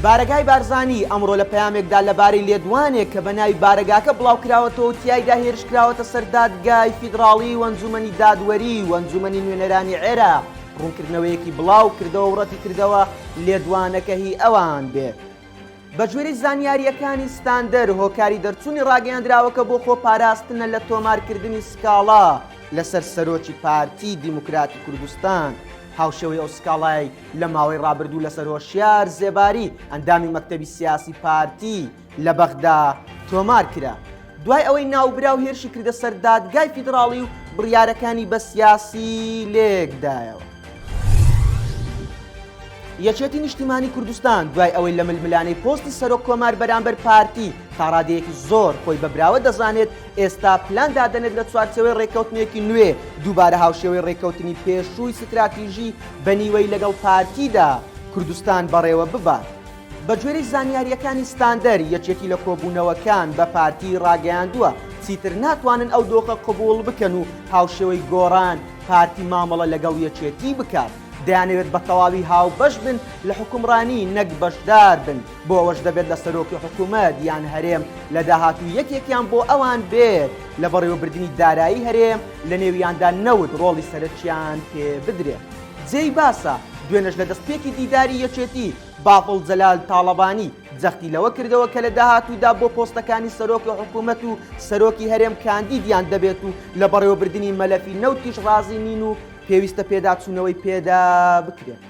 بارگای بارزانی ئەمڕۆ لە پەیامێکدا لەبارەی لێدوانێک کە بە ناوی بارگاکە بڵاوکراوەتەوە تیایدا هێرشکراوەتە سەر دادگای فیدراڵی و ئەنجومەنی دادوەری و ئەنجومەنی نوێنەرانی عێراق ڕوونکردنەوەیەکی بڵاو کردەوە و ڕەتی کردەوە لێدوانەکە هی ئەوان بێت. بە گوێرەی زانیاریەکانی ستاندەر هۆکاری دەرچوونی ڕاگەیاندراوەکە بۆ خۆپاراستنە لە تۆمارکردنی سکاڵا لەسەر سەرۆکی پارتی دیموکراتی کوردستان. هاوشێوەی ئەو سکاڵای لە ماوەی ڕابردوو لەسەر هۆشیار زێباری ئەندامی مەکتەبی سیاسی پارتی لە بەغدا تۆمار کرا. دوای ئەوەی ناوبرا و هێرشی کردە سەر دادگای فیدراڵی و بڕیارەکانی بە سیاسی لێکدایەوە. یەکێتی نیشتیمانی کوردستان دوای ئەوەی لە ململانەی پۆستی سەرۆک کۆمار بەرامبەر پارتی تا ڕادەیەکی زۆر خۆی بەبراوە دەزانێت ئێستا پلان دادەنێت لە چوارچەوەی ڕێکەوتنێکی نوێ دووبارە هاوشێوەی ڕێکەوتنی پێشووی ستراتیژی بەنیوەی لەگەڵ پارتیدا کوردستان بەڕێوە ببات. بە گوێرەی زانیاریەکانی ستاندەر یەکێتی لە کۆبوونەوەکان بە پارتی ڕاگەیاندووە چیتر ناتوانن ئەو دۆخە قبوڵ بکەن و هاوشێوەی گۆڕان پارتی مامەڵە لەگەڵ یەکێتی بکات. دەیانەوێت بە تەواوی هاو بەش بن لە حکومڕانی نەک بەشدار بن، بۆ ئەوەش دەبێت لە سەرۆکی حکوومەت یان هەرێم لە داهاتوو یەکێکیان بۆ ئەوان بێت لە بەڕێوەبردننی دارایی هەرێم لە نێویاندا نەوت ڕۆڵی سەرچیان پێ بدرێت. جێی باسە دوێنەش لە دەستپێکی دیداری یەکێتی باقڵ جەلال تاڵەبانی جەختی لەوە کردەوە کە لە داهاتوودا بۆ پۆستەکانی سەرۆکی حکوومەت و سەرۆکی هەرێم کاندیدیان دەبێت و لە بەڕێوەبردننی مەلەفی نەوتیش ڕازی نین و پێویستە پێداچوونەوەی پێدا بکرێت.